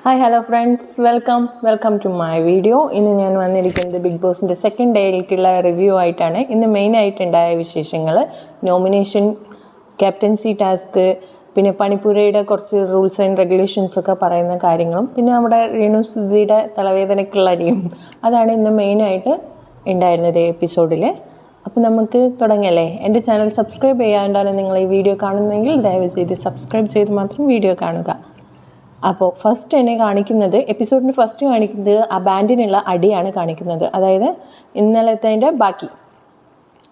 Hi hello friends, welcome to my video. ഇന്ന് ഞാൻ വന്നിരിക്കുന്നത് ബിഗ് ബോസിൻ്റെ സെക്കൻഡ് ഡേയിലേക്കുള്ള റിവ്യൂ ആയിട്ടാണ്. ഇന്ന് മെയിനായിട്ടുണ്ടായ വിശേഷങ്ങൾ, നോമിനേഷൻ, ക്യാപ്റ്റൻസി ടാസ്ക്, പിന്നെ പണിപ്പുരയുടെ കുറച്ച് റൂൾസ് ആൻഡ് റെഗുലേഷൻസ് ഒക്കെ പറയുന്ന കാര്യങ്ങളും, പിന്നെ നമ്മുടെ രേണുസുധിയുടെ തലവേദനയ്ക്കുള്ള അടിയും, അതാണ് ഇന്ന് മെയിനായിട്ട് ഉണ്ടായിരുന്നത് എപ്പിസോഡിൽ. അപ്പോൾ നമുക്ക് തുടങ്ങിയല്ലേ. എൻ്റെ ചാനൽ സബ്സ്ക്രൈബ് ചെയ്യാണ്ടാണ് നിങ്ങൾ ഈ വീഡിയോ കാണുന്നതെങ്കിൽ ദയവ് ചെയ്ത് സബ്സ്ക്രൈബ് ചെയ്ത് മാത്രം വീഡിയോ കാണുക. അപ്പോൾ ഫസ്റ്റ് എന്നെ കാണിക്കുന്നത്, എപ്പിസോഡിന് ഫസ്റ്റ് കാണിക്കുന്നത് ആ ബാൻഡിനുള്ള അടിയാണ് കാണിക്കുന്നത്. അതായത് ഇന്നലത്തെ ബാക്കി.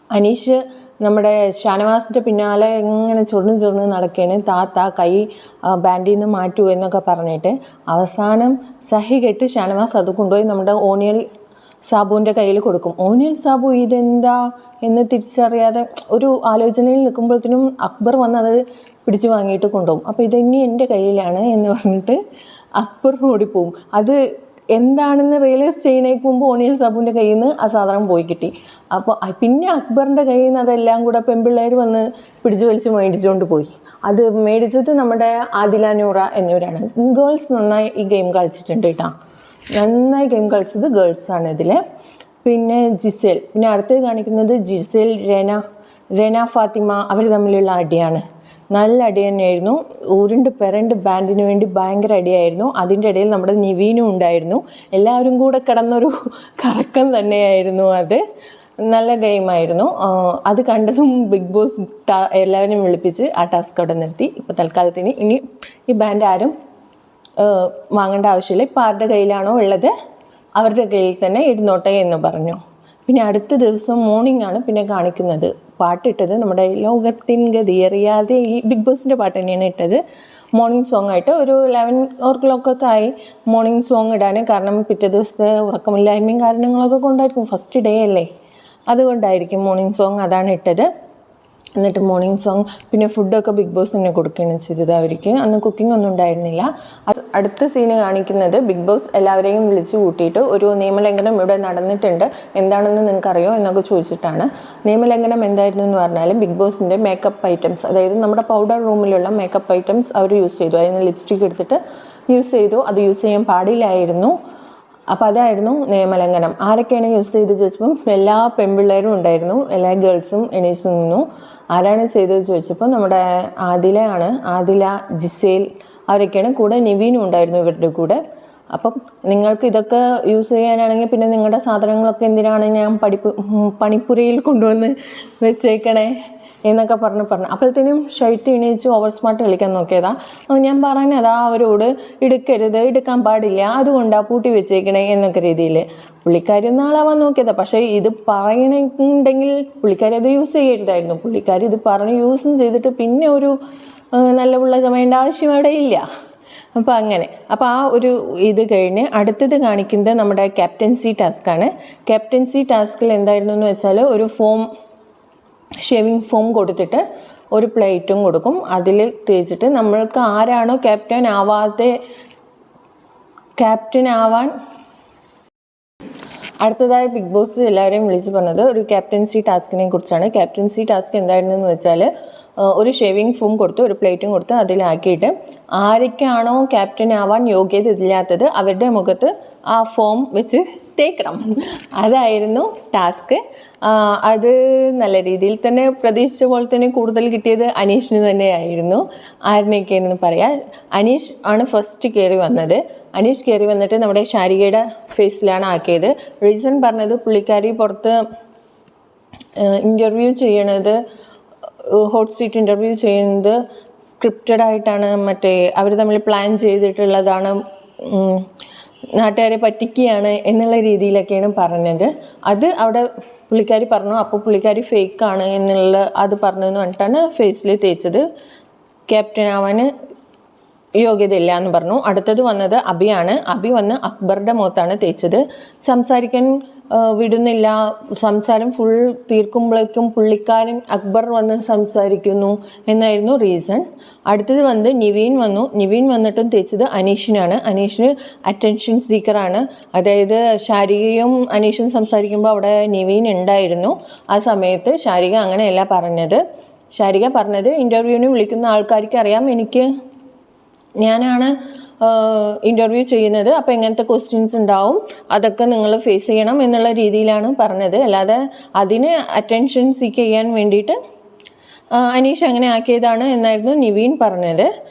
അനീഷ് നമ്മുടെ ഷാനവാസിൻ്റെ പിന്നാലെ ഇങ്ങനെ ചൊറിഞ്ഞ് നടക്കുകയാണ്. താത്ത കൈ ബാൻഡിൽ നിന്ന് മാറ്റൂ എന്നൊക്കെ പറഞ്ഞിട്ട് അവസാനം സഹി കെട്ട് ഷാനവാസ് അത് കൊണ്ടുപോയി നമ്മുടെ ഓണിയൽ സാബുവിൻ്റെ കയ്യിൽ കൊടുക്കും. ഓണിയൽ സാബു ഇതെന്താ എന്ന് തിരിച്ചറിയാതെ ഒരു ആലോചനയിൽ നിൽക്കുമ്പോഴത്തേനും അക്ബർ വന്ന് അത് പിടിച്ച് വാങ്ങിയിട്ട് കൊണ്ടുപോകും. അപ്പോൾ ഇതെനി എൻ്റെ കയ്യിലാണ് എന്ന് പറഞ്ഞിട്ട് അക്ബർ ഓടിപ്പോവും. അത് എന്താണെന്ന് റിയലൈസ് ചെയ്യുന്നതിന് മുമ്പ് ഓണിയൽ സാബുവിൻ്റെ കയ്യിൽ നിന്ന് ആ സാധനം പോയി കിട്ടി. അപ്പോൾ പിന്നെ അക്ബറിൻ്റെ കയ്യിൽ നിന്ന് അതെല്ലാം കൂടെ പെൺപിള്ളേർ വന്ന് പിടിച്ച് വലിച്ച് മേടിച്ചുകൊണ്ട് പോയി. അത് മേടിച്ചത് നമ്മുടെ ആദില, നൂറ എന്നിവരാണ്. ഗേൾസ് നന്നായി ഈ ഗെയിം കളിച്ചിട്ടുണ്ട് കേട്ടോ. നന്നായി ഗെയിം കളിച്ചത് ഗേൾസാണ് ഇതിൽ. പിന്നെ ജിസേൽ, പിന്നെ അടുത്തത് കാണിക്കുന്നത് ജിസേൽ, രേന ഫാത്തിമ, അവർ തമ്മിലുള്ള അടിയാണ്. നല്ല അടി തന്നെയായിരുന്നു. ഉരുണ്ട് ബാൻഡിന് വേണ്ടി ഭയങ്കര അടിയായിരുന്നു. അതിൻ്റെ ഇടയിൽ നമ്മുടെ നിവീനും ഉണ്ടായിരുന്നു. എല്ലാവരും കൂടെ കിടന്നൊരു കറക്കം തന്നെയായിരുന്നു. അത് നല്ല ഗെയിമായിരുന്നു. അത് കണ്ടതും ബിഗ് ബോസ് എല്ലാവരും വിളിപ്പിച്ച് ആ ടാസ്ക് അവിടെ നിർത്തി. ഇപ്പോൾ തൽക്കാലത്തിന് ഇനി ഈ ബാൻഡ് ആരും വാങ്ങേണ്ട ആവശ്യമില്ല. ഇപ്പോൾ ആരുടെ കയ്യിലാണോ ഉള്ളത് അവരുടെ കയ്യിൽ തന്നെ ഇരുന്നോട്ടെ എന്ന് പറഞ്ഞു. പിന്നെ അടുത്ത ദിവസം മോർണിംഗ് ആണ് പിന്നെ കാണിക്കുന്നത്. പാട്ടിട്ടത് നമ്മുടെ ലോകത്തിൻ ഗതിയറിയാതെ, ഈ ബിഗ് ബോസിൻ്റെ പാട്ട് തന്നെയാണ് ഇട്ടത്. മോർണിംഗ് സോങ് ആയിട്ട് ഒരു 11 ആയി മോർണിംഗ് സോങ് ഇടാൻ. കാരണം പിറ്റേ ദിവസത്തെ ഉറക്കമില്ലായ്മയും കാരണങ്ങളൊക്കെ കൊണ്ടായിരിക്കും, ഫസ്റ്റ് ഡേ അല്ലേ, അതുകൊണ്ടായിരിക്കും മോർണിംഗ് സോങ് അതാണ് ഇട്ടത്. എന്നിട്ട് മോർണിംഗ് സോങ്, പിന്നെ ഫുഡൊക്കെ ബിഗ് ബോസ് തന്നെ കൊടുക്കുകയാണ് ചെയ്തത് അവർക്ക്. അന്ന് കുക്കിംഗ് ഒന്നും ഉണ്ടായിരുന്നില്ല. അടുത്ത സീന് കാണിക്കുന്നത് ബിഗ് ബോസ് എല്ലാവരെയും വിളിച്ചു കൂട്ടിയിട്ട് ഒരു നിയമലംഘനം ഇവിടെ നടന്നിട്ടുണ്ട്, എന്താണെന്ന് നിങ്ങൾക്കറിയോ എന്നൊക്കെ ചോദിച്ചിട്ടാണ്. നിയമലംഘനം എന്തായിരുന്നു എന്ന് പറഞ്ഞാൽ, ബിഗ് ബോസിൻ്റെ മേക്കപ്പ് ഐറ്റംസ്, അതായത് നമ്മുടെ പൗഡർ റൂമിലുള്ള മേക്കപ്പ് ഐറ്റംസ് അവർ യൂസ് ചെയ്തു. അതിന് ലിപ്സ്റ്റിക് എടുത്തിട്ട് യൂസ് ചെയ്തു. അത് യൂസ് ചെയ്യാൻ പാടില്ലായിരുന്നു. അപ്പോൾ അതായിരുന്നു നിയമലംഘനം. ആരൊക്കെയാണ് യൂസ് ചെയ്ത് ചോദിച്ചപ്പം എല്ലാ പെൺപിള്ളേരും ഉണ്ടായിരുന്നു, എല്ലാ ഗേൾസും എണീച്ച് നിന്നു. ആരാണ് ചെയ്തത് ചോദിച്ചപ്പോൾ നമ്മുടെ ആദില, ജിസേൽ, അവരൊക്കെയാണ്. കൂടെ നിവീനും ഉണ്ടായിരുന്നു ഇവരുടെ കൂടെ. അപ്പം നിങ്ങൾക്ക് ഇതൊക്കെ യൂസ് ചെയ്യാനാണെങ്കിൽ പിന്നെ നിങ്ങളുടെ സാധനങ്ങളൊക്കെ എന്തിനാണ് ഞാൻ പണിപ്പുരയിൽ കൊണ്ടുവന്ന് വെച്ചേക്കണേ എന്നൊക്കെ പറഞ്ഞു. അപ്പോഴത്തേനും ശൈത്യം എണീച്ച് ഓവർ സ്മാർട്ട് കളിക്കാൻ നോക്കിയതാ. ഞാൻ പറഞ്ഞതാ അവരോട്, എടുക്കാൻ പാടില്ല, അതുകൊണ്ടാണ് പൂട്ടി വെച്ചേക്കണേ എന്നൊക്കെ രീതിയിൽ. പുള്ളിക്കാരി ഒന്നാളാവാൻ നോക്കിയതാ. പക്ഷേ ഇത് പറയണമെന്നുണ്ടെങ്കിൽ പുള്ളിക്കാരി അത് യൂസ് ചെയ്യരുതായിരുന്നു. പുള്ളിക്കാരി ഇത് പറഞ്ഞ് യൂസും ചെയ്തിട്ട് പിന്നെ ഒരു നല്ല പിള്ള ചമയേണ്ട ആവശ്യം അവിടെ ഇല്ല. അപ്പോൾ അങ്ങനെ. അപ്പോൾ ആ ഒരു ഇത് കഴിഞ്ഞ് അടുത്തത് കാണിക്കുന്നത് നമ്മുടെ ക്യാപ്റ്റൻസി ടാസ്ക്കാണ്. ക്യാപ്റ്റൻസി ടാസ്കിൽ എന്തായിരുന്നു എന്ന് വെച്ചാൽ, ഒരു ഷേവിങ് ഫോം കൊടുത്തിട്ട് ഒരു പ്ലേറ്റും കൊടുക്കും. അതിൽ തേച്ചിട്ട് നമ്മൾക്ക് ആരാണോ ക്യാപ്റ്റൻ ആവാൻ അടുത്തതായി ബിഗ് ബോസ് എല്ലാവരെയും വിളിച്ച് പറഞ്ഞത് ഒരു ക്യാപ്റ്റൻസി ടാസ്കിനെ കുറിച്ചാണ്. ക്യാപ്റ്റൻസി ടാസ്ക് എന്തായിരുന്നു എന്ന് വെച്ചാൽ, ഒരു ഷേവിങ് ഫോം കൊടുത്ത് ഒരു പ്ലേറ്റും കൊടുത്ത് അതിലാക്കിയിട്ട് ആരൊക്കെയാണോ ക്യാപ്റ്റൻ ആവാൻ യോഗ്യത ഇല്ലാത്തത് അവരുടെ മുഖത്ത് ആ ഫോം വെച്ച് തേക്കണം. അതായിരുന്നു ടാസ്ക്. അത് നല്ല രീതിയിൽ തന്നെ പ്രതീക്ഷിച്ച പോലെ തന്നെ കൂടുതൽ കിട്ടിയത് അനീഷിന് തന്നെയായിരുന്നു. ആരിനൊക്കെയാണെന്ന് പറയാം. അനീഷ് ആണ് ഫസ്റ്റ് കയറി വന്നത്. അനീഷ് കയറി വന്നിട്ട് നമ്മുടെ ശാരികയുടെ ഫേസിലാണ് ആക്കിയത്. റീസൺ പറഞ്ഞത്, പുള്ളിക്കാരി പുറത്ത് ഇൻ്റർവ്യൂ ചെയ്യണത്, ഹോട്ട് സീറ്റ് ഇൻ്റർവ്യൂ ചെയ്യുന്നത് സ്ക്രിപ്റ്റഡ് ആയിട്ടാണ്, അവർ തമ്മിൽ പ്ലാൻ ചെയ്തിട്ടുള്ളതാണ്, നാട്ടുകാരെ പറ്റിക്കുകയാണ് എന്നുള്ള രീതിയിലൊക്കെയാണ് പറഞ്ഞത്. അത് അവിടെ പുള്ളിക്കാരി പറഞ്ഞു. അപ്പോൾ പുള്ളിക്കാരി ഫേക്കാണ് അത് പറഞ്ഞതെന്ന് പറഞ്ഞിട്ടാണ് ഫേസിൽ തേച്ചത്. ക്യാപ്റ്റൻ ആവാൻ യോഗ്യതയില്ല എന്ന് പറഞ്ഞു. അടുത്തത് വന്നത് അബിയാണ്. അബി വന്ന് അക്ബറുടെ മുഖത്താണ് തേച്ചത്. സംസാരിക്കാൻ വിടുന്നില്ല. സംസാരം ഫുൾ തീർക്കുമ്പോഴേക്കും പുള്ളിക്കാരൻ അക്ബർ വന്ന് സംസാരിക്കുന്നു എന്നായിരുന്നു റീസൺ. അടുത്തത് നിവീൻ വന്നു. നിവീൻ വന്നിട്ടും തേച്ചത് അനീഷിനാണ്. അനീഷിന് അറ്റൻഷൻ സീക്കറാണ്. അതായത് ശാരികയും അനീഷും സംസാരിക്കുമ്പോൾ അവിടെ നിവീൻ ഉണ്ടായിരുന്നു. ആ സമയത്ത് ശാരിക അങ്ങനെയല്ല പറഞ്ഞത്. ശാരിക പറഞ്ഞത്, ഇൻ്റർവ്യൂവിന് വിളിക്കുന്ന ആൾക്കാർക്ക് അറിയാം ഞാനാണ് ഇൻ്റർവ്യൂ ചെയ്യുന്നത്. അപ്പോൾ എങ്ങനത്തെ ക്വസ്റ്റ്യൻസ് ഉണ്ടാവും, അതൊക്കെ നിങ്ങൾ ഫേസ് ചെയ്യണം എന്നുള്ള രീതിയിലാണ് പറഞ്ഞത്. അല്ലാതെ അതിന് അറ്റൻഷൻ സീക്ക് ചെയ്യാൻ വേണ്ടിയിട്ട് അനീഷ് അങ്ങനെ ആക്കിയതാണ് എന്നായിരുന്നു നിവീൻ പറഞ്ഞത്.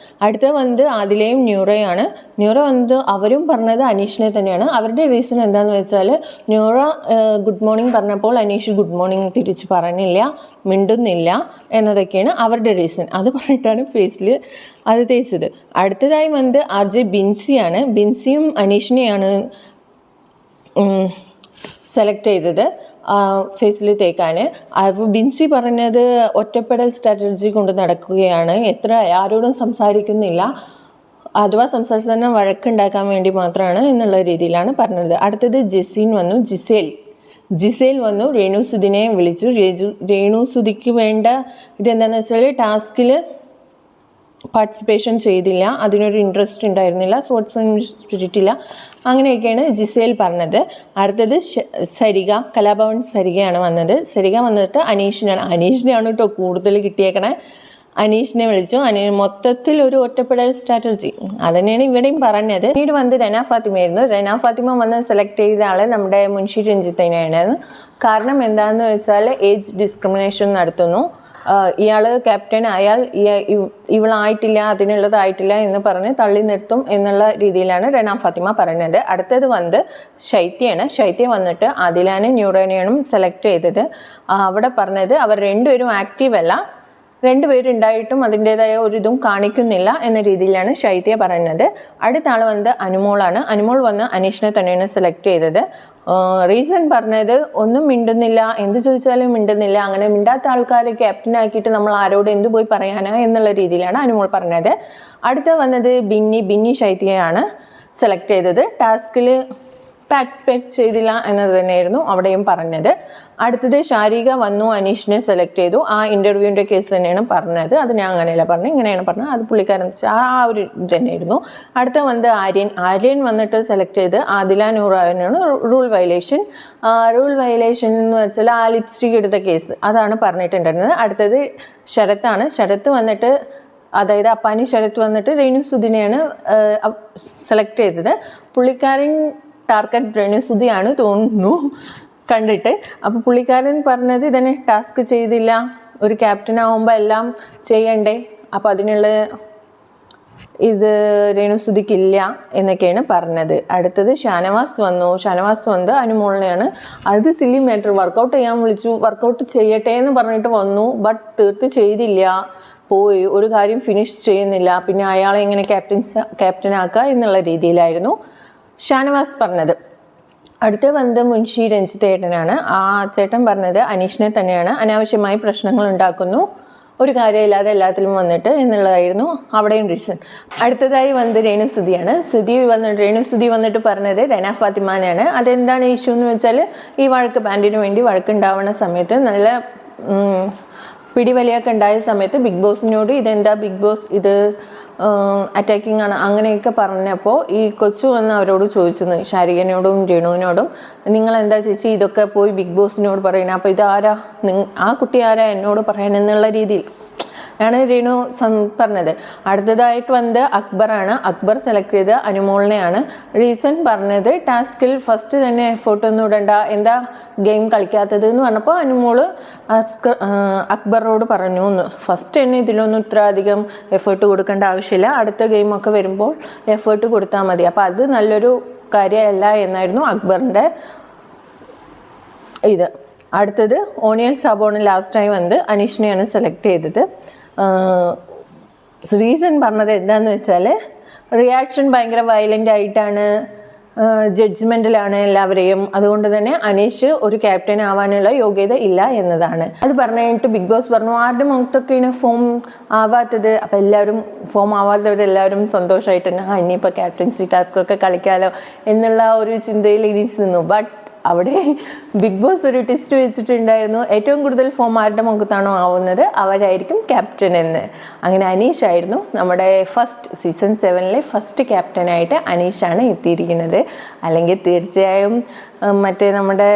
അടുത്ത വന്നത് ആദിലയും ന്യൂറയാണ്. ന്യൂറ വന്നത് അവരും പറഞ്ഞത് അനീഷിനെ തന്നെയാണ്. അവരുടെ റീസൺ എന്താണെന്ന് വെച്ചാൽ, ന്യൂറ ഗുഡ് മോർണിംഗ് പറഞ്ഞപ്പോൾ അനീഷ് ഗുഡ് മോർണിംഗ് തിരിച്ച് പറഞ്ഞില്ല, മിണ്ടുന്നില്ല എന്നതൊക്കെയാണ് അവരുടെ റീസൺ. അത് പറഞ്ഞിട്ടാണ് ഫേസിൽ അത് തേച്ചത്. അടുത്തതായി വന്നത് RJ ബിൻസിയാണ്. ബിൻസിയും അനീഷിനെയാണ് സെലക്ട് ചെയ്തത് ഫേസിൽ തേക്കാൻ. അപ്പോൾ ബിൻസി പറഞ്ഞത് ഒറ്റപ്പെടൽ സ്ട്രാറ്റജി കൊണ്ട് നടക്കുകയാണ്, ആരോടും സംസാരിക്കുന്നില്ല, അഥവാ സംസാരിച്ച് തന്നെ വഴക്കുണ്ടാക്കാൻ വേണ്ടി മാത്രമാണ് എന്നുള്ള രീതിയിലാണ് പറഞ്ഞത്. അടുത്തത് ജെസിൻ വന്നു. ജിസേൽ വന്നു. രേണുസുദിനെ വിളിച്ചു. രേണുസുദിക്ക് വേണ്ട ഇതെന്താണെന്ന് വെച്ചാൽ ടാസ്കിൽ പാർട്ടിസിപ്പേഷൻ ചെയ്തില്ല, അതിനൊരു ഇൻട്രസ്റ്റ് ഉണ്ടായിരുന്നില്ല, സ്പോർട്സ്മാൻ സ്പിരിറ്റ് ഇല്ല, അങ്ങനെയൊക്കെയാണ് ജിസേൽ പറഞ്ഞത്. അടുത്തത് സരിക, കലാഭവൻ സരികയാണ് വന്നത്. സരിക വന്നിട്ട് അനീഷിനെയാണ് കേട്ടോ കൂടുതൽ കിട്ടിയേക്കണേ. അനീഷിനെ വിളിച്ചു. മൊത്തത്തിൽ ഒരു ഒറ്റപ്പെടൽ സ്ട്രാറ്റജി അതുതന്നെയാണ് ഇവിടെയും പറഞ്ഞത്. പിന്നീട് വന്ന് റെന ഫാത്തിമയായിരുന്നു. റെന ഫാത്തിമ വന്ന് സെലക്ട് ചെയ്ത ആൾ നമ്മുടെ മുൻഷി രഞ്ജിത്തിനെയാണ്. കാരണം എന്താണെന്ന് വെച്ചാൽ ഏജ് ഡിസ്ക്രിമിനേഷൻ നടത്തുന്നു, ഇയാൾ ക്യാപ്റ്റൻ ആയാൽ ഇവളായിട്ടില്ല, അതിനുള്ളതായിട്ടില്ല എന്ന് പറഞ്ഞ് തള്ളി നിർത്തും എന്നുള്ള രീതിയിലാണ് റെന ഫാത്തിമ പറയുന്നത്. അടുത്തത് വന്നത് ശൈത്യയാണ്. ശൈത്യ വന്നിട്ട് ആദിലാനും ന്യൂറേനെയും സെലക്ട് ചെയ്തത്. അവിടെ പറഞ്ഞത് അവർ രണ്ടുപേരും ആക്റ്റീവ് അല്ല, രണ്ടുപേരുണ്ടായിട്ടും അതിൻ്റേതായ ഒരിതും കാണിക്കുന്നില്ല എന്ന രീതിയിലാണ് ശൈത്യ പറയുന്നത്. അടുത്ത ആൾ വന്നത് അനുമോളാണ്. അനുമോൾ വന്ന് അനീഷിനെ തന്നെയാണ് സെലക്ട് ചെയ്തത്. റീസൺ പറഞ്ഞത് ഒന്നും മിണ്ടുന്നില്ല, എന്ത് ചോദിച്ചാലും മിണ്ടുന്നില്ല, അങ്ങനെ മിണ്ടാത്ത ആൾക്കാരെ ക്യാപ്റ്റനാക്കിയിട്ട് നമ്മൾ ആരോട് എന്ത് പോയി പറയാനാ എന്നുള്ള രീതിയിലാണ് അനുമോൾ പറഞ്ഞത്. അടുത്ത വന്നത് ബിന്നി ശൈത്യയാണ് സെലക്ട് ചെയ്തത്. ടാസ്കിൽ പാർട്ടിസിപ്പേറ്റ് ചെയ്തില്ല എന്നത് തന്നെയായിരുന്നു അവിടെയും പറഞ്ഞത്. അടുത്തത് ശാരിക വന്നു, അനീഷിനെ സെലക്ട് ചെയ്തു. ആ ഇൻ്റർവ്യൂവിൻ്റെ കേസ് തന്നെയാണ് പറഞ്ഞത്. അത് ഞാൻ അങ്ങനെയല്ല പറഞ്ഞത്, ഇങ്ങനെയാണ് പറഞ്ഞത്. അത് പുള്ളിക്കാരൻ ആ ഒരു തന്നെയായിരുന്നു. അടുത്ത വന്നത് ആര്യൻ വന്നിട്ട് സെലക്ട് ചെയ്ത് ആദില നൂറാണ് റൂൾ വയലേഷൻ എന്ന് വെച്ചാൽ ആ ലിപ്സ്റ്റിക് എടുത്ത കേസ് അതാണ് പറഞ്ഞിട്ടുണ്ടായിരുന്നത്. അടുത്തത് ശരത്താണ്. ശരത്ത് വന്നിട്ട് അതായത് അപ്പാനി ശരത്ത് വന്നിട്ട് രേണുസുദിനെയാണ് സെലക്ട് ചെയ്തത്. പുള്ളിക്കാരൻ ടാർഗറ്റ് രേണുസുദിയാണ് തോന്നുന്നു കണ്ടിട്ട്. അപ്പോൾ പുള്ളിക്കാരൻ പറഞ്ഞത് ഇതന്നെ ടാസ്ക് ചെയ്തില്ല, ഒരു ക്യാപ്റ്റൻ ആവുമ്പോൾ എല്ലാം ചെയ്യണ്ടേ, അപ്പോൾ അതിനുള്ള ഇത് രേണുസുദിക്കില്ല എന്നൊക്കെയാണ് പറഞ്ഞത്. അടുത്തത് ഷാനവാസ് വന്നത് അനുമോളിനെയാണ്. അത് സില്ലി മാറ്റർ, വർക്കൗട്ട് ചെയ്യാൻ വിളിച്ചു, വർക്കൗട്ട് ചെയ്യട്ടെ എന്ന് പറഞ്ഞിട്ട് വന്നു, ബട്ട് തീർത്ത് ചെയ്തില്ല, പോയി ഒരു കാര്യം ഫിനിഷ് ചെയ്യുന്നില്ല, പിന്നെ അയാളെ എങ്ങനെ ക്യാപ്റ്റനാക്കുക എന്നുള്ള രീതിയിലായിരുന്നു ഷാനവാസ് പറഞ്ഞത്. അടുത്ത വന്നത് മുൻഷി രഞ്ജിത്തേട്ടനാണ്. ആ ചേട്ടൻ പറഞ്ഞത് അനീഷിനെ തന്നെയാണ് അനാവശ്യമായി പ്രശ്നങ്ങൾ ഉണ്ടാക്കുന്നു, ഒരു കാര്യമില്ലാതെ എല്ലാത്തിലും വന്നിട്ട് എന്നുള്ളതായിരുന്നു അവിടെയും റീസൺ. അടുത്തതായി വന്നത് രേണുസുദിയാണ്. രേണുസുദി വന്നിട്ട് പറഞ്ഞത് റെന ഫാത്തിമാനാണ്. അതെന്താണ് ഇഷ്യൂ എന്ന് വെച്ചാൽ, ഈ ബാൻഡിന് വേണ്ടി വഴക്കുണ്ടാവുന്ന സമയത്ത് നല്ല പിടിവലിയൊക്കെ ഉണ്ടായ സമയത്ത് ബിഗ് ബോസിനോട് ഇതെന്താ ബിഗ് ബോസ് ഇത് അറ്റാക്കിംഗ് ആണ് അങ്ങനെയൊക്കെ പറഞ്ഞപ്പോൾ ഈ കൊച്ചു വന്ന് അവരോട് ചോദിച്ചത്, ശാരികനോടും രേണുവിനോടും, നിങ്ങളെന്താ ചേച്ചി ഇതൊക്കെ പോയി ബിഗ് ബോസിനോട് പറയുന്നത്, അപ്പോൾ ഇതാരാ ആ കുട്ടി ആരാ എന്നോട് പറയാൻ എന്നുള്ള രീതിയിൽ ആണ് രേണു പറഞ്ഞത്. അടുത്തതായിട്ട് വന്നത് അക്ബറാണ്. അക്ബർ സെലക്ട് ചെയ്ത് അനുമോളിനെയാണ്. റീസൺ പറഞ്ഞത് ടാസ്കിൽ ഫസ്റ്റ് തന്നെ എഫേർട്ടൊന്നും ഇടണ്ട, എന്താ ഗെയിം കളിക്കാത്തത് എന്ന് പറഞ്ഞപ്പോൾ അനുമോള് അക്ബറോട് പറഞ്ഞു എന്ന്, ഫസ്റ്റ് തന്നെ ഇതിലൊന്നും ഇത്ര അധികം എഫേർട്ട് കൊടുക്കേണ്ട ആവശ്യമില്ല, അടുത്ത ഗെയിമൊക്കെ വരുമ്പോൾ എഫേർട്ട് കൊടുത്താൽ മതി, അപ്പോൾ അത് നല്ലൊരു കാര്യമല്ല എന്നായിരുന്നു അക്ബറിൻ്റെ ഇത്. അടുത്തത് ഓണിയൽ സാബോണ് ലാസ്റ്റായി വന്നത് അനീഷിനെയാണ് സെലക്ട് ചെയ്തത്. റീസൺ പറഞ്ഞത് എന്താണെന്ന് വെച്ചാൽ, റിയാക്ഷൻ ഭയങ്കര വയലൻ്റ് ആയിട്ടാണ്, ജഡ്ജ്മെൻറ്റിലാണ് എല്ലാവരെയും, അതുകൊണ്ട് തന്നെ അനീഷ് ഒരു ക്യാപ്റ്റൻ ആവാനുള്ള യോഗ്യത ഇല്ല എന്നതാണ്. അത് പറഞ്ഞു കഴിഞ്ഞിട്ട് ബിഗ് ബോസ് പറഞ്ഞു ആരുടെ മുഖത്തൊക്കെയാണ് ഫോം ആവാത്തത്, അപ്പോൾ എല്ലാവരും ഫോം ആവാത്തവരെല്ലാവരും സന്തോഷമായിട്ടാണ് ഇനിയിപ്പോൾ ക്യാപ്റ്റൻസി ടാസ്കൊക്കെ കളിക്കാമല്ലോ എന്നുള്ള ഒരു ചിന്തയിൽ ഇടിച്ചു നിന്നു. ബട്ട് അവിടെ ബിഗ് ബോസ് ഒരു ട്വിസ്റ്റ് വെച്ചിട്ടുണ്ടായിരുന്നു, ഏറ്റവും കൂടുതൽ ഫോം ആരുടെ മുഖത്താണോ ആവുന്നത് അവരായിരിക്കും ക്യാപ്റ്റൻ എന്ന്. അങ്ങനെ അനീഷായിരുന്നു നമ്മുടെ സീസൺ 7 ഫസ്റ്റ് ക്യാപ്റ്റനായിട്ട് അനീഷാണ് എത്തിയിരിക്കുന്നത്. അല്ലെങ്കിൽ തീർച്ചയായും നമ്മുടെ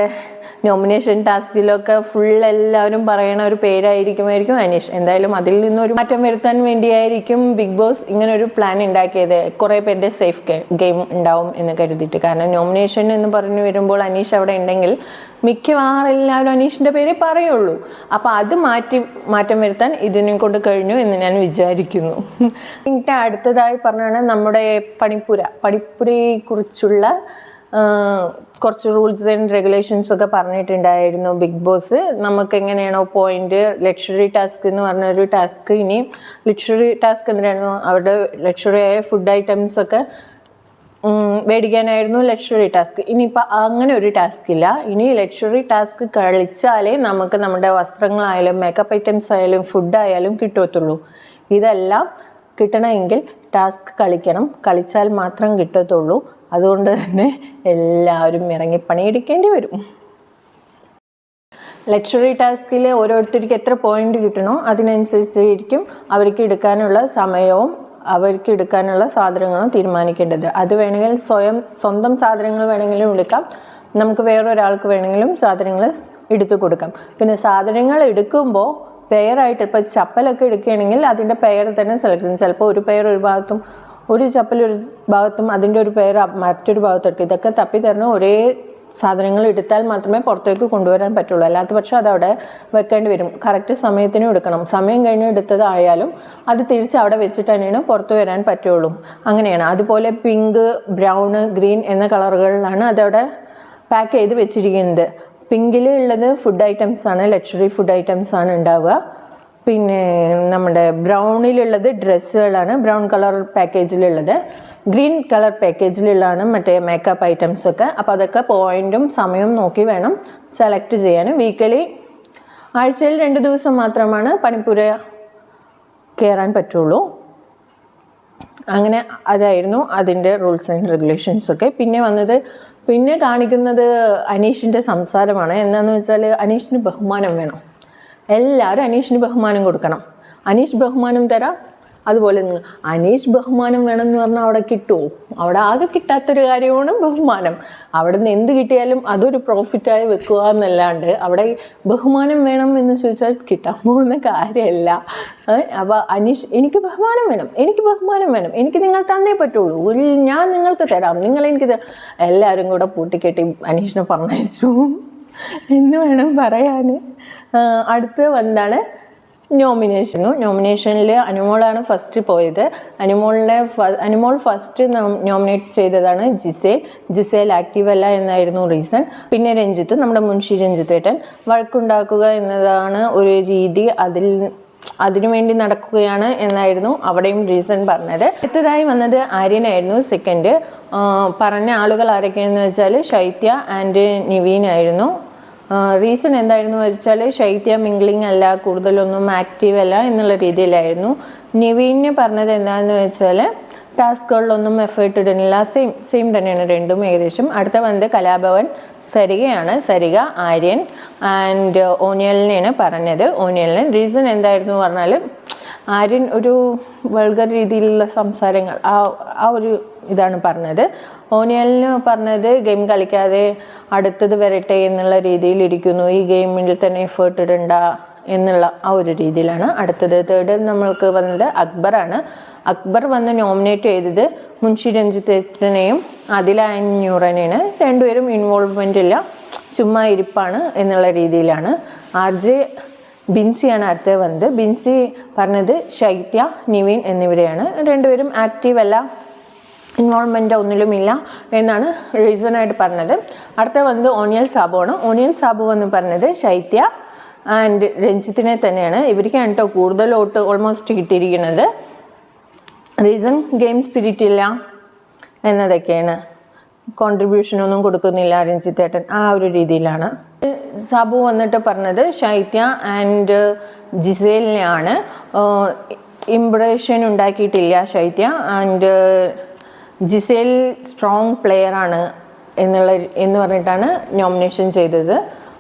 നോമിനേഷൻ ടാസ്കിലൊക്കെ ഫുൾ എല്ലാവരും പറയണ ഒരു പേരായിരിക്കുമായിരിക്കും അനീഷ്. എന്തായാലും അതിൽ നിന്നൊരു മാറ്റം വരുത്താൻ വേണ്ടിയായിരിക്കും ബിഗ് ബോസ് ഇങ്ങനെ ഒരു പ്ലാൻ ഉണ്ടാക്കിയത്. കുറേ പേരുടെ സേഫ് ഗെയിം ഉണ്ടാവും എന്ന് കരുതിയിട്ട്. കാരണം നോമിനേഷൻ എന്ന് പറഞ്ഞു വരുമ്പോൾ അനീഷ് അവിടെ ഉണ്ടെങ്കിൽ മിക്കവാറും എല്ലാവരും അനീഷിൻ്റെ പേരെ പറയുള്ളൂ. അപ്പോൾ അത് മാറ്റം വരുത്താൻ ഇതിനെ കൊണ്ട് കഴിഞ്ഞു എന്ന് ഞാൻ വിചാരിക്കുന്നു. എന്നിട്ട് അടുത്തതായി പറഞ്ഞാണ് നമ്മുടെ പണിപ്പുരയെക്കുറിച്ചുള്ള കുറച്ച് റൂൾസ് ആൻഡ് റെഗുലേഷൻസ് ഒക്കെ പറഞ്ഞിട്ടുണ്ടായിരുന്നു ബിഗ് ബോസ്. നമുക്ക് എങ്ങനെയാണോ പോയിന്റ് ലക്ഷറി ടാസ്ക് എന്ന് പറഞ്ഞൊരു ടാസ്ക്, ഇനി ലക്ഷറി ടാസ്ക് എന്തിനായിരുന്നു, അവരുടെ ലക്ഷറി ആയ ഫുഡ് ഐറ്റംസ് ഒക്കെ മേടിക്കാനായിരുന്നു ലക്ഷറി ടാസ്ക്. ഇനിയിപ്പോൾ അങ്ങനെ ഒരു ടാസ്ക് ഇല്ല. ഇനി ലക്ഷറി ടാസ്ക് കളിച്ചാലേ നമുക്ക് നമ്മുടെ വസ്ത്രങ്ങളായാലും മേക്കപ്പ് ഐറ്റംസ് ആയാലും ഫുഡായാലും കിട്ടത്തുള്ളൂ. ഇതെല്ലാം കിട്ടണമെങ്കിൽ ടാസ്ക് കളിച്ചാൽ മാത്രം കിട്ടത്തുള്ളൂ. അതുകൊണ്ട് തന്നെ എല്ലാവരും ഇറങ്ങി പണിയെടുക്കേണ്ടി വരും. ലക്ഷറി ടാസ്കിൽ ഓരോരുത്തർക്ക് എത്ര പോയിന്റ് കിട്ടണോ അതിനനുസരിച്ചായിരിക്കും അവർക്ക് എടുക്കാനുള്ള സമയവും അവർക്ക് എടുക്കാനുള്ള സാധനങ്ങളും തീരുമാനിക്കേണ്ടത്. അത് വേണമെങ്കിൽ സ്വന്തം സാധനങ്ങൾ വേണമെങ്കിലും എടുക്കാം, നമുക്ക് വേറൊരാൾക്ക് വേണമെങ്കിലും സാധനങ്ങൾ എടുത്തു കൊടുക്കാം. പിന്നെ സാധനങ്ങൾ എടുക്കുമ്പോൾ പെയറായിട്ട്, ഇപ്പോൾ ചപ്പലൊക്കെ എടുക്കുകയാണെങ്കിൽ അതിൻ്റെ പെയർ തന്നെ സെലക്ട് ചെയ്യും. ചിലപ്പോൾ ഒരു പെയർ ഒരു ഭാഗത്തും ഒരു ചപ്പൽ ഒരു ഭാഗത്തും അതിൻ്റെ ഒരു പെയർ മറ്റൊരു ഭാഗത്തെടുക്കും. ഇതൊക്കെ തപ്പിത്തരണം ഒരേ സാധനങ്ങൾ എടുത്താൽ മാത്രമേ പുറത്തേക്ക് കൊണ്ടുവരാൻ പറ്റുള്ളൂ. അല്ലാത്ത പക്ഷം അതവിടെ വെക്കേണ്ടി വരും. കറക്റ്റ് സമയത്തിനും എടുക്കണം. സമയം കഴിഞ്ഞ് എടുത്തതായാലും അത് തിരിച്ച് അവിടെ വെച്ചിട്ട് തന്നെയാണ് പുറത്ത് വരാൻ പറ്റുള്ളൂ. അങ്ങനെയാണ്. അതുപോലെ പിങ്ക്, ബ്രൗണ്, ഗ്രീൻ എന്ന കളറുകളിലാണ് അതവിടെ പാക്ക് ചെയ്ത് വെച്ചിരിക്കുന്നത്. പിങ്കിൽ ഉള്ളത് ഫുഡ് ഐറ്റംസ് ആണ്, ലക്ഷറി ഫുഡ് ഐറ്റംസ് ആണ് ഉണ്ടാവുക. പിന്നെ നമ്മുടെ ബ്രൗണിലുള്ളത് ഡ്രസ്സുകളാണ്, ബ്രൗൺ കളർ പാക്കേജിലുള്ളത്. ഗ്രീൻ കളർ പാക്കേജിലുള്ളതാണ് മറ്റേ മേക്കപ്പ് ഐറ്റംസ് ഒക്കെ. അപ്പോൾ അതൊക്കെ പോയിന്റും സമയവും നോക്കി വേണം സെലക്ട് ചെയ്യാൻ. വീക്കലി ആഴ്ചയിൽ 2 ദിവസം മാത്രമാണ് പണിപ്പുര കയറാൻ പറ്റുള്ളൂ. അങ്ങനെ അതായിരുന്നു അതിൻ്റെ റൂൾസ് ആൻഡ് റെഗുലേഷൻസ് ഒക്കെ. പിന്നെ കാണിക്കുന്നത് അനീഷിൻ്റെ സംസാരമാണ്. എന്താണെന്ന് വെച്ചാൽ അനീഷിന് ബഹുമാനം വേണം. എല്ലാവരും അനീഷിന് ബഹുമാനം കൊടുക്കണം. അനീഷ് ബഹുമാനം തരാം, അതുപോലെ അനീഷ് ബഹുമാനം വേണം എന്ന് പറഞ്ഞാൽ അവിടെ കിട്ടുമോ? അവിടെ ആകെ കിട്ടാത്തൊരു കാര്യമാണ് ബഹുമാനം. അവിടെ നിന്ന് എന്ത് കിട്ടിയാലും അതൊരു പ്രോഫിറ്റായി വെക്കുക എന്നല്ലാണ്ട് അവിടെ ബഹുമാനം വേണം എന്ന് ചോദിച്ചാൽ കിട്ടാൻ പോകുന്ന കാര്യമല്ല. അപ്പോൾ അനീഷ് എനിക്ക് ബഹുമാനം വേണം, എനിക്ക് നിങ്ങൾ തന്നേ പറ്റുള്ളൂ, ഞാൻ നിങ്ങൾക്ക് തരാം, നിങ്ങൾ എനിക്ക് തരാം. എല്ലാവരും കൂടെ പൂട്ടിക്കെട്ടി അനീഷിനെ പറഞ്ഞയച്ചു എന്ന് വേണം പറയാൻ. അടുത്ത് വന്നാണ് നോമിനേഷനിൽ അനുമോളാണ് ഫസ്റ്റ് പോയത്. അനുമോൾ ഫസ്റ്റ് നോമിനേറ്റ് ചെയ്തതാണ് ജിസേൽ ആക്റ്റീവ് അല്ല എന്നായിരുന്നു റീസൺ. പിന്നെ രഞ്ജിത്ത്, നമ്മുടെ മുൻഷി രഞ്ജിത്തേട്ടൻ വഴക്കുണ്ടാക്കുക എന്നതാണ് ഒരു രീതി, അതിനുവേണ്ടി നടക്കുകയാണ് എന്നായിരുന്നു അവിടെയും റീസൺ പറഞ്ഞത്. അടുത്തതായി വന്നത് ആര്യനായിരുന്നു സെക്കൻഡ്. പറഞ്ഞ ആളുകൾ ആരൊക്കെയാണെന്ന് വെച്ചാൽ ശൈത്യ ആൻഡ് നിവീൻ ആയിരുന്നു. റീസൺ എന്തായിരുന്നു വെച്ചാൽ ശൈത്യ മിംഗ്ലിംഗ് അല്ല, കൂടുതലൊന്നും ആക്റ്റീവ് അല്ല എന്നുള്ള രീതിയിലായിരുന്നു. നിവീനെ പറഞ്ഞത് എന്താണെന്ന് വെച്ചാൽ ടാസ്കുകളിലൊന്നും എഫേർട്ട് ഇടുന്നില്ല. സെയിം തന്നെയാണ് രണ്ടും ഏകദേശം. അടുത്ത വന്നത് കലാഭവൻ സരികയാണ്. സരിക, ആര്യൻ ആൻഡ് ഓനിയലിനെയാണ് പറഞ്ഞത്. ഓനിയലിന് റീസൺ എന്തായിരുന്നു പറഞ്ഞാൽ ആര്യൻ ഒരു വൾഗർ രീതിയിലുള്ള സംസാരങ്ങൾ ആ ഒരു ഇതാണ് പറഞ്ഞത്. ഓനിയലിന് പറഞ്ഞത് ഗെയിം കളിക്കാതെ അടുത്തത് വരട്ടെ എന്നുള്ള രീതിയിലിരിക്കുന്നു, ഈ ഗെയിമിൽ തന്നെ എഫേർട്ട് ഇടണ്ട എന്നുള്ള ആ ഒരു രീതിയിലാണ്. അടുത്തത് തേർഡ് നമ്മൾക്ക് വന്നത് അക്ബറാണ്. അക്ബർ വന്ന് നോമിനേറ്റ് ചെയ്തത് മുൻഷി രഞ്ജിത്തേട്ടനെയും ആദില അഞ്ഞൂറനെയാണ്. രണ്ടുപേരും ഇൻവോൾവ്മെൻ്റ് ഇല്ല, ചുമ്മാ ഇരിപ്പാണ് എന്നുള്ള രീതിയിലാണ്. RJ ബിൻസിയാണ് അടുത്ത് വന്നത്. ബിൻസി പറഞ്ഞത് ശൈത്യ, നിവീൻ എന്നിവരെയാണ്. രണ്ടുപേരും ആക്റ്റീവ് അല്ല, ഇൻവോൾവ്മെൻ്റ് ഒന്നിലുമില്ല എന്നാണ് റീസണായിട്ട് പറഞ്ഞത്. അടുത്ത വന്നത് ഓനിയൽ സാബുവാണ്. ഓനിയൽ സാബു എന്ന് പറഞ്ഞത് ശൈത്യ ആൻഡ് രഞ്ജിത്തിനെ തന്നെയാണ്. ഇവർക്കാണ് കേട്ടോ കൂടുതലോട്ട് ഓൾമോസ്റ്റ് കിട്ടിയിരിക്കുന്നത്. റീസൺ ഗെയിം സ്പിരിറ്റ് ഇല്ല എന്നതൊക്കെയാണ്. കോൺട്രിബ്യൂഷനൊന്നും കൊടുക്കുന്നില്ല രഞ്ജിത്തേട്ടൻ, ആ ഒരു രീതിയിലാണ്. സാബു വന്നിട്ട് പറഞ്ഞത് ശൈത്യ ആൻഡ് ജിസേലിനെയാണ്. ഇംപ്രഷൻ ഉണ്ടാക്കിയിട്ടില്ല ശൈത്യ, ആൻഡ് ജിസേൽ സ്ട്രോങ് പ്ലെയറാണ് എന്ന് പറഞ്ഞിട്ടാണ് നോമിനേഷൻ ചെയ്തത്.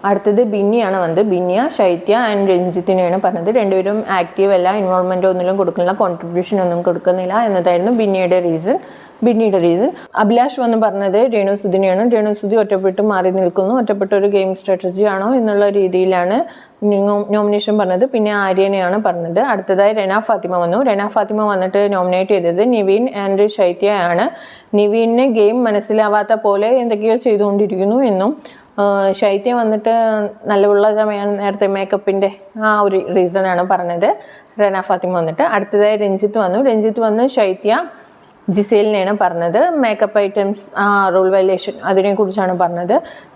അടുത്തത് ബിന്നിയാണ് വന്നത്. ബിന്നിയ, ശൈത്യ ആൻഡ് രഞ്ജിത്തിനെയാണ് പറഞ്ഞത്. രണ്ടുപേരും ആക്റ്റീവ് അല്ല, ഇൻവോൾവ്മെൻ്റ് ഒന്നിലും കൊടുക്കുന്നില്ല, കോൺട്രിബ്യൂഷൻ ഒന്നും കൊടുക്കുന്നില്ല എന്നതായിരുന്നു ബിന്നിയുടെ റീസൺ. ബിന്നിയുടെ റീസൺ. അഭിലാഷ് വന്ന് പറഞ്ഞത് രേണുസുധിനെയാണ്. രേണുസുധി ഒറ്റപ്പെട്ട് മാറി നിൽക്കുന്നു, ഒറ്റപ്പെട്ട ഒരു ഗെയിം സ്ട്രാറ്റജി ആണോ എന്നുള്ള രീതിയിലാണ് നോമിനേഷൻ പറഞ്ഞത്. പിന്നെ ആര്യനെയാണ് പറഞ്ഞത്. അടുത്തതായി റെന ഫാത്തിമ വന്നു. റെന ഫാത്തിമ വന്നിട്ട് നോമിനേറ്റ് ചെയ്തത് നിവിൻ ആൻഡ് ശൈത്യയാണ്. നിവിനെ ഗെയിം മനസ്സിലാവാത്ത പോലെ എന്തൊക്കെയോ ചെയ്തുകൊണ്ടിരിക്കുന്നു എന്നും, ശൈത്യ വന്നിട്ട് നല്ലയുള്ള സമയം നേരത്തെ മേക്കപ്പിൻ്റെ ആ ഒരു റീസണാണ് പറഞ്ഞത് റെന ഫാത്തിമ വന്നിട്ട്. അടുത്തതായി രഞ്ജിത്ത് വന്നു. രഞ്ജിത്ത് വന്ന് ശൈത്യ ജിസേലിനെയാണ് പറഞ്ഞത്. മേക്കപ്പ് ഐറ്റംസ് റൂൾ വയലേഷൻ അതിനെക്കുറിച്ചാണ് പറഞ്ഞത്.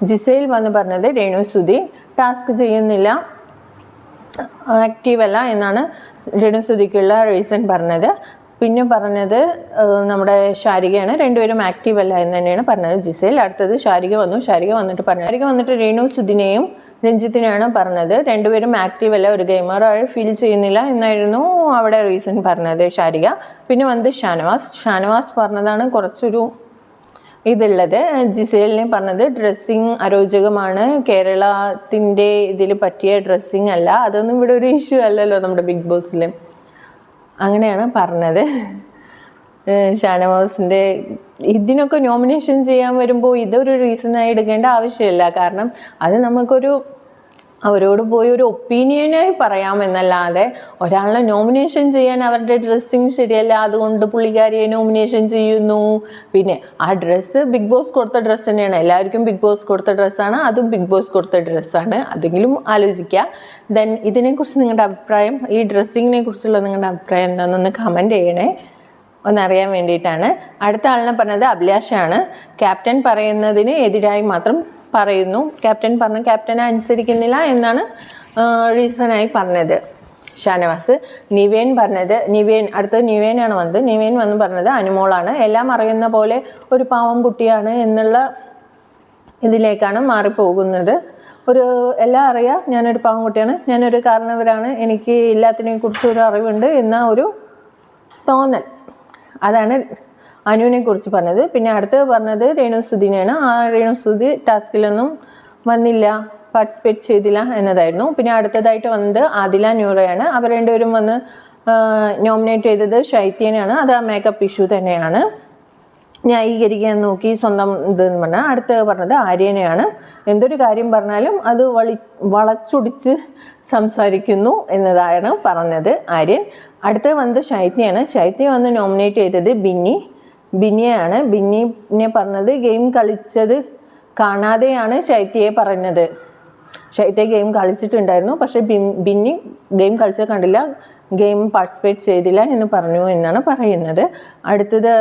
ജിസേൽ വന്ന് പറഞ്ഞത് രേണുസുധി ടാസ്ക് ചെയ്യുന്നില്ല, ആക്റ്റീവ് അല്ല എന്നാണ് രേണുസുധിക്കുള്ള റീസൺ പറഞ്ഞത്. പിന്നെ പറഞ്ഞത് നമ്മുടെ ശാരികയാണ്. രണ്ടുപേരും ആക്റ്റീവ് അല്ല എന്ന് തന്നെയാണ് പറഞ്ഞത് ജിസേൽ. അടുത്തത് ശാരിക വന്നു. ശാരിക വന്നിട്ട് രേണുസുധിനെയും രഞ്ജിത്തിനെയാണ് പറഞ്ഞത്. രണ്ടുപേരും ആക്റ്റീവ് അല്ല, ഒരു ഗെയിമറായി ഫീൽ ചെയ്യുന്നില്ല എന്നായിരുന്നു അവിടെ റീസൺ പറഞ്ഞത് ശാരിക. പിന്നെ വന്നത് ഷാനവാസ് പറഞ്ഞതാണ് കുറച്ചൊരു ഇതുള്ളത്. ജിസേലിനെ പറഞ്ഞത് ഡ്രസ്സിങ് അരോചകമാണ്, കേരളത്തിൻ്റെ ഇതിൽ പറ്റിയ ഡ്രസ്സിങ് അല്ല, അതൊന്നും ഇവിടെ ഒരു ഇഷ്യൂ അല്ലല്ലോ നമ്മുടെ ബിഗ് ബോസിൽ, അങ്ങനെയാണ് പറഞ്ഞത്. ഷാനവാസിൻ്റെ ഇതിനൊക്കെ നോമിനേഷൻ ചെയ്യാൻ വരുമ്പോൾ ഇതൊരു റീസണായി എടുക്കേണ്ട ആവശ്യമില്ല. കാരണം അത് നമുക്കൊരു അവരോട് പോയി ഒരു ഒപ്പീനിയനായി പറയാമെന്നല്ലാതെ ഒരാളെ നോമിനേഷൻ ചെയ്യാൻ അവരുടെ ഡ്രസ്സിങ് ശരിയല്ല, അതുകൊണ്ട് പുള്ളിക്കാരിയെ നോമിനേഷൻ ചെയ്യുന്നു. പിന്നെ ആ ഡ്രസ്സ് ബിഗ് ബോസ് കൊടുത്ത ഡ്രസ്സ് തന്നെയാണ്, എല്ലാവർക്കും ബിഗ് ബോസ് കൊടുത്ത ഡ്രസ്സാണ്, അതും ബിഗ് ബോസ് കൊടുത്ത ഡ്രസ്സാണ്. അതെങ്കിലും ആലോചിക്കുക. ദെൻ ഇതിനെക്കുറിച്ച് നിങ്ങളുടെ അഭിപ്രായം, ഈ ഡ്രസ്സിങ്ങിനെ കുറിച്ചുള്ള നിങ്ങളുടെ അഭിപ്രായം എന്താണെന്നൊന്ന് കമൻറ്റ് ചെയ്യണേ, ഒന്നറിയാൻ വേണ്ടിയിട്ടാണ്. അടുത്ത ആളിനെ പറഞ്ഞത് അഭിലാഷാണ്. ക്യാപ്റ്റൻ പറയുന്നതിന് എതിരായി മാത്രം പറയുന്നു, ക്യാപ്റ്റനെ അനുസരിക്കുന്നില്ല എന്നാണ് റീസണായി പറഞ്ഞത് ഷാനവാസ്. അടുത്ത നിവേനാണ് വന്നത്. നിവേൻ വന്ന് പറഞ്ഞത് അനുമോളാണ്. എല്ലാം അറിയുന്ന പോലെ ഒരു പാവം കുട്ടിയാണ് എന്നുള്ള ഇതിലേക്കാണ് മാറിപ്പോകുന്നത്. എല്ലാം അറിയാം, ഞാനൊരു പാവം കുട്ടിയാണ്, ഞാനൊരു കാരണവരാണ്, എനിക്ക് എല്ലാത്തിനെയും കുറിച്ച് ഒരു അറിവുണ്ട് എന്ന ഒരു തോന്നൽ, അതാണ് അനുവിനെ കുറിച്ച് പറഞ്ഞത്. പിന്നെ അടുത്ത് പറഞ്ഞത് രേണുസുധിനെയാണ്. ആ രേണുസുധി ടാസ്കിലൊന്നും വന്നില്ല, പാർട്ടിസിപ്പേറ്റ് ചെയ്തില്ല എന്നതായിരുന്നു. പിന്നെ അടുത്തതായിട്ട് വന്നത് ആദില നൂറയാണ്. അവർ രണ്ടുപേരും വന്ന് നോമിനേറ്റ് ചെയ്തത് ശൈത്യനെയാണ്. അത് ആ മേക്കപ്പ് ഇഷ്യൂ തന്നെയാണ്, ന്യായീകരിക്കാൻ നോക്കി സ്വന്തം ഇതെന്ന് പറഞ്ഞാൽ. അടുത്ത് പറഞ്ഞത് ആര്യനെയാണ്. എന്തൊരു കാര്യം പറഞ്ഞാലും അത് വളച്ചൊടിച്ച് സംസാരിക്കുന്നു എന്നതാണ് പറഞ്ഞത് ആര്യൻ. അടുത്ത് വന്നത് ശൈത്യ വന്ന് നോമിനേറ്റ് ചെയ്തത് ബിന്നിയെയാണ്. ബിന്നിനെ പറഞ്ഞത് ഗെയിം കളിച്ചത് കാണാതെയാണ് ശൈത്യയെ പറഞ്ഞത്. ശൈത്യ ഗെയിം കളിച്ചിട്ടുണ്ടായിരുന്നു, പക്ഷേ ബിന്നി ഗെയിം കളിച്ചത് കണ്ടില്ല, ഗെയിം പാർട്ടിസിപ്പേറ്റ് ചെയ്തില്ല എന്ന് പറഞ്ഞു എന്നാണ് പറയുന്നത്. അടുത്തത്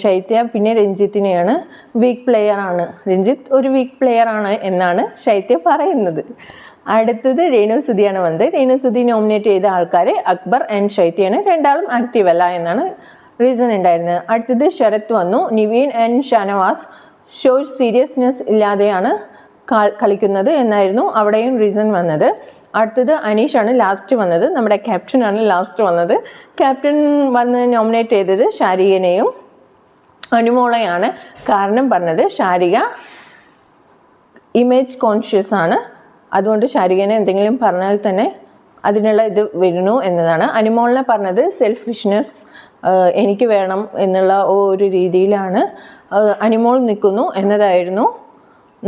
ശൈത്യ പിന്നെ രഞ്ജിത്തിനെയാണ്. രഞ്ജിത്ത് ഒരു വീക്ക് പ്ലെയർ ആണ് എന്നാണ് ശൈത്യ പറയുന്നത്. അടുത്തത് രേണുസുധിയാണ് വന്നത്. രേണുസുധി നോമിനേറ്റ് ചെയ്ത ആൾക്കാർ അക്ബർ ആൻഡ് ശൈത്യയാണ്. രണ്ടാളും ആക്റ്റീവ് അല്ല എന്നാണ് റീസൺ ഉണ്ടായിരുന്നത്. അടുത്തത് ശരത് വന്നു. നിവീൻ ആൻഡ് ഷാനവാസ് സീരിയസ്നെസ് ഇല്ലാതെയാണ് കളിക്കുന്നത് എന്നായിരുന്നു അവിടെയും റീസൺ വന്നത്. അടുത്തത് അനീഷാണ് ലാസ്റ്റ് വന്നത്. നമ്മുടെ ക്യാപ്റ്റനാണ് ലാസ്റ്റ് വന്നത്. ക്യാപ്റ്റൻ വന്ന് നോമിനേറ്റ് ചെയ്തത് ശാരികനെയും അനുമോളെയാണ്. കാരണം പറഞ്ഞത് ശാരിക ഇമേജ് കോൺഷ്യസ് ആണ്, അതുകൊണ്ട് ശാരികനെ എന്തെങ്കിലും പറഞ്ഞാൽ തന്നെ അതിനുള്ള ഇത് വരുന്നു എന്നതാണ്. അനുമോളിനെ പറഞ്ഞത് സെൽഫിഷ്നെസ്, എനിക്ക് വേണം എന്നുള്ള ഒരു രീതിയിലാണ് അനുമോൾ നിൽക്കുന്നു എന്നതായിരുന്നു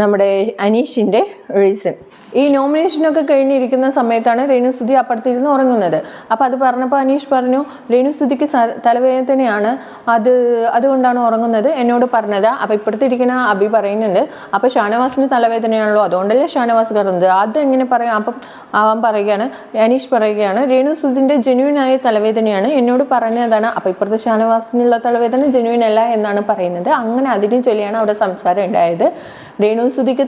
നമ്മുടെ അനീഷിൻ്റെ റീസൺ. ഈ നോമിനേഷനൊക്കെ കഴിഞ്ഞിരിക്കുന്ന സമയത്താണ് രേണുസുധി അപ്പുറത്തിരുന്ന് ഉറങ്ങുന്നത്. അപ്പോൾ അത് പറഞ്ഞപ്പോൾ അനീഷ് പറഞ്ഞു രേണുസുധിക്ക് തലവേദനയാണ്, അതുകൊണ്ടാണ് ഉറങ്ങുന്നത് എന്നോട് പറഞ്ഞത്. അപ്പോൾ ഇപ്പുറത്ത് ഇരിക്കുന്ന അഭി പറയുന്നുണ്ട് അപ്പോൾ ഷാനവാസിന് തലവേദനയാണല്ലോ, അതുകൊണ്ടല്ലേ ഷാനവാസ് കയറുന്നത്, അതെങ്ങനെ പറയാം? അപ്പം അനീഷ് പറയുകയാണ് രേണുസുധിൻ്റെ ജെന്യൂനായ തലവേദനയാണ്, എന്നോട് പറഞ്ഞതാണ്. അപ്പോൾ ഇപ്പുറത്തെ ഷാനവാസിനുള്ള തലവേദന ജെന്യൂൻ അല്ല എന്നാണ് പറയുന്നത്. അങ്ങനെ അതിനെ ചൊല്ലിയാണ് അവിടെ സംസാരം ഉണ്ടായത്. രേണുസുധിക്ക്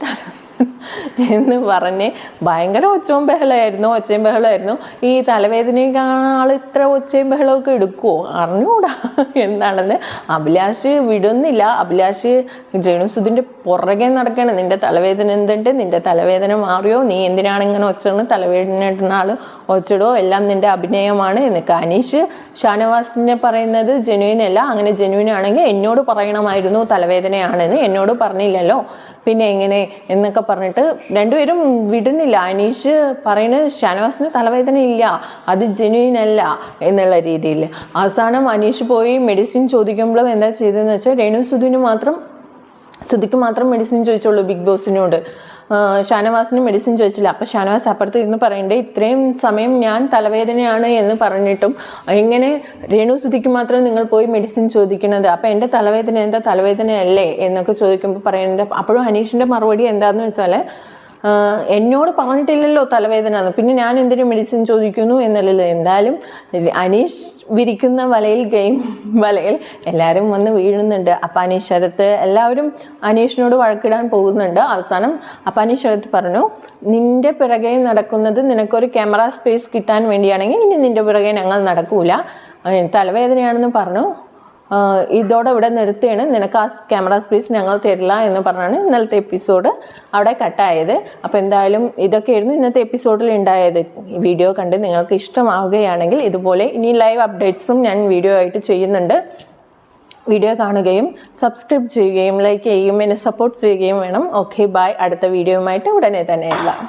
എന്ന് പറഞ്ഞ് ഭയങ്കര ഒച്ചയും ബഹളമായിരുന്നു. ഈ തലവേദനയേക്കാൾ ഇത്ര ഒച്ചയും ബഹളമൊക്കെ എടുക്കുമോ അറിഞ്ഞൂടാ എന്താണെന്ന്. അഭിലാഷ് വിടുന്നില്ല. അഭിലാഷ് രേണുസുധിൻ്റെ പുറകെ നടക്കുകയാണ്. നിൻ്റെ തലവേദന എന്തുണ്ട്, നിൻ്റെ തലവേദന മാറിയോ, നീ എന്തിനാണ് ഇങ്ങനെ ഒച്ചണ്, തലവേദന ആൾ ഒച്ചിടോ, എല്ലാം നിൻ്റെ അഭിനയമാണ് എന്നൊക്കെ. അനീഷ് ഷാനവാസിനെ പറയുന്നത് ജെന്യൂൻ അല്ല, അങ്ങനെ ജെന്യൂൻ ആണെങ്കിൽ എന്നോട് പറയണമായിരുന്നു തലവേദനയാണെന്ന്, എന്നോട് പറഞ്ഞില്ലല്ലോ, പിന്നെ എങ്ങനെ എന്നൊക്കെ പറഞ്ഞിട്ട് പറഞ്ഞിട്ട് രണ്ടുപേരും വിടുന്നില്ല. അനീഷ് പറയുന്നത് ഷാനവാസിന് തലവേദന ഇല്ല, അത് ജെന്യൂൻ അല്ല എന്നുള്ള രീതിയിൽ. അവസാനം അനീഷ് പോയി മെഡിസിൻ ചോദിക്കുമ്പോഴും എന്താ ചെയ്തതെന്ന് വെച്ചാൽ ശ്രുതിക്ക് മാത്രം മെഡിസിൻ ചോദിച്ചുള്ളൂ ബിഗ് ബോസിനോട്. ഷാനവാസിന് മെഡിസിൻ ചോദിച്ചില്ല. അപ്പോൾ ഷാനവാസ് അപ്പുറത്ത് ഇരുന്ന് പറയണ്ടേ, ഇത്രയും സമയം ഞാൻ തലവേദനയാണ് എന്ന് പറഞ്ഞിട്ടും എങ്ങനെ ശ്രുതിക്ക് മാത്രം നിങ്ങൾ പോയി മെഡിസിൻ ചോദിക്കുന്നത്? അപ്പോൾ എൻ്റെ തലവേദന എന്താ തലവേദനയല്ലേ എന്നൊക്കെ ചോദിക്കുമ്പോൾ പറയുന്നത്. അപ്പോഴും അനീഷിൻ്റെ മറുപടി എന്താണെന്ന് വെച്ചാൽ, എന്നോട് പറഞ്ഞിട്ടില്ലല്ലോ തലവേദന എന്ന്, പിന്നെ ഞാൻ എന്തിനു മെഡിസിൻ ചോദിക്കുന്നു എന്നല്ലല്ലോ. എന്തായാലും അനീഷ് വിരിക്കുന്ന വലയിൽ എല്ലാവരും വന്ന് വീഴുന്നുണ്ട്. അപ്പം അനീഷ് ശരത്ത് എല്ലാവരും അനീഷിനോട് വഴക്കിടാൻ പോകുന്നുണ്ട്. അവസാനം അപ്പം അനീഷ് ശരത്ത് പറഞ്ഞു, നിന്റെ പിറകെ നടക്കുന്നത് നിനക്കൊരു ക്യാമറ സ്പേസ് കിട്ടാൻ വേണ്ടിയാണെങ്കിൽ ഇനി നിന്റെ പിറകെ ഞങ്ങൾ നടക്കൂല, തലവേദനയാണെന്ന് പറഞ്ഞു, ഇതോടെ ഇവിടെ നിർത്തുകയാണ്, നിനക്ക് ആ ക്യാമറ സ്പേസ് ഞങ്ങൾ തരില്ല എന്ന് പറഞ്ഞാണ് ഇന്നലത്തെ എപ്പിസോഡ് അവിടെ കട്ടായത്. അപ്പോൾ എന്തായാലും ഇതൊക്കെയായിരുന്നു ഇന്നത്തെ എപ്പിസോഡിൽ ഉണ്ടായത്. ഈ വീഡിയോ കണ്ട് നിങ്ങൾക്ക് ഇഷ്ടമാവുകയാണെങ്കിൽ ഇതുപോലെ ഇനി ലൈവ് അപ്ഡേറ്റ്സും ഞാൻ വീഡിയോ ആയിട്ട് ചെയ്യുന്നുണ്ട്. വീഡിയോ കാണുകയും സബ്സ്ക്രൈബ് ചെയ്യുകയും ലൈക്ക് ചെയ്യുകയും എന്നെ സപ്പോർട്ട് ചെയ്യുകയും വേണം. Okay, bye. അടുത്ത വീഡിയോയുമായിട്ട് ഉടനെ തന്നെ എല്ലാം.